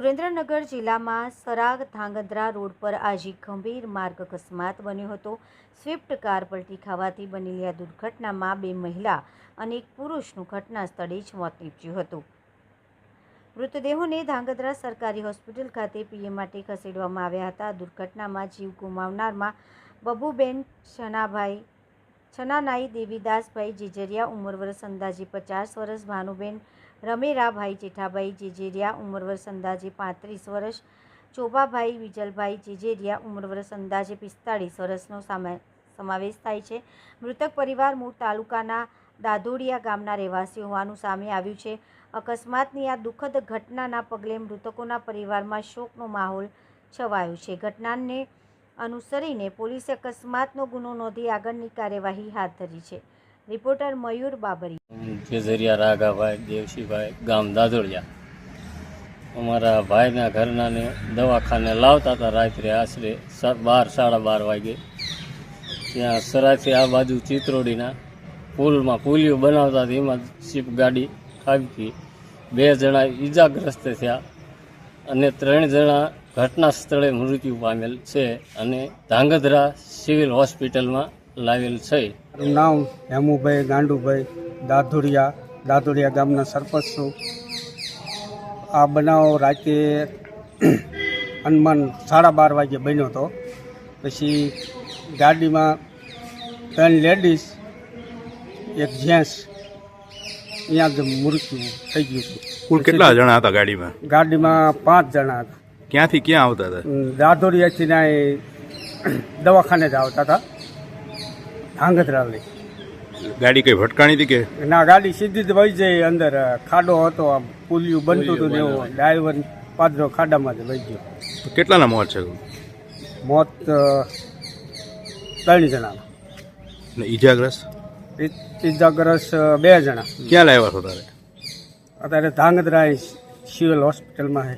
સુરેન્દ્રનગર જિલ્લામાં સરાગ ધાંગધ્રા રોડ પર આજે ગંભીર માર્ગ અકસ્માત બન્યો હતો। સ્વિફ્ટ કાર પલટી ખાવાથી બનેલી આ દુર્ઘટનામાં 2 મહિલા અને 1 પુરુષનું ઘટના સ્થળે જ મોત નીપજ્યું હતું। મૃતદેહોને ધાંગધ્રા સરકારી હોસ્પિટલ ખાતે પીએમ માટે ખસેડવામાં આવ્યા હતા। દુર્ઘટનામાં જીવ ગુમાવનારમાં બબુબેન છનાનાઈ દેવીદાસભાઈ જેજરિયા ઉંમર વર્ષ અંદાજે 50 વર્ષ, ભાનુબેન રમેરાભાઈ જેઠાભાઈ જેજેરિયા ઉંમર વર્ષ અંદાજે 35 વર્ષ, ચોબાભાઈ વિજલભાઈ જેજેરિયા ઉંમર વર્ષ અંદાજે 45 વર્ષનો સમાવેશ થાય છે। મૃતક પરિવાર મૂળ તાલુકાના દાધોડિયા ગામના રહેવાસી હોવાનું સામે આવ્યું છે। અકસ્માતની આ દુઃખદ ઘટનાના પગલે મૃતકોના પરિવારમાં શોકનો માહોલ છવાયો છે। ઘટનાને અનુસરીને પોલીસે અકસ્માતનો ગુનો નોંધી આગળની કાર્યવાહી હાથ ધરી છે। રિપોર્ટર મયુર બાબરી। જેજરિયા રાઘાભાઈ દેવશીભાઈ ગામ દાદોડિયા અમારા ભાઈના ઘરનાને દવાખાને લાવતા હતા। રાત્રે આશરે 12-12:30 વાગે ત્યાં સરાથી આ બાજુ ચિત્રોડીના પુલમાં પુલિયો બનાવતા હતા, એમાં શિપ ગાડી ખાબકી 2 જણા ઈજાગ્રસ્ત થયા અને 3 જણા ઘટના સ્થળે મૃત્યુ પામેલ છે અને ધાંગધ્રા સિવિલ હોસ્પિટલમાં લાવેલ છે। નામ હેમુભાઈ ગાંડુભાઈ દાદોડિયા ગામના સરપંચ છું। આ બનાવ રાતે અનુમાન 12:30 વાગે બન્યો હતો। પછી ગાડીમાં 3 લેડીઝ 1 જેન્ટ્સ અહીંયા જ મૃત્યુ થઈ ગયું હતું। કુલ કેટલા જણા હતા ગાડીમાં? ગાડીમાં 5 જણા હતા। ક્યાંથી ક્યાં આવતા હતા? દાદોડિયાથી ના દવાખાને જ આવતા હતા ધાંગધ્રા લઈ। ગાડી કઈ ભટકાણી હતી કે ના? ગાડી સીધી જ વહી જાય, અંદર ખાડો હતો, આમ પુલિયું બનતું હતું ને એવું ડ્રાઈવર પાદરો ખાડામાં જ વહી ગયો। કેટલાના મોત છે? મોત 3 જણાના। ઈજાગ્રસ્ત? ઈજાગ્રસ્ત 2 જણા। ક્યાં લાવ્યા છો તારે? અત્યારે ધાંગધ્રા સિવિલ હોસ્પિટલમાં છે।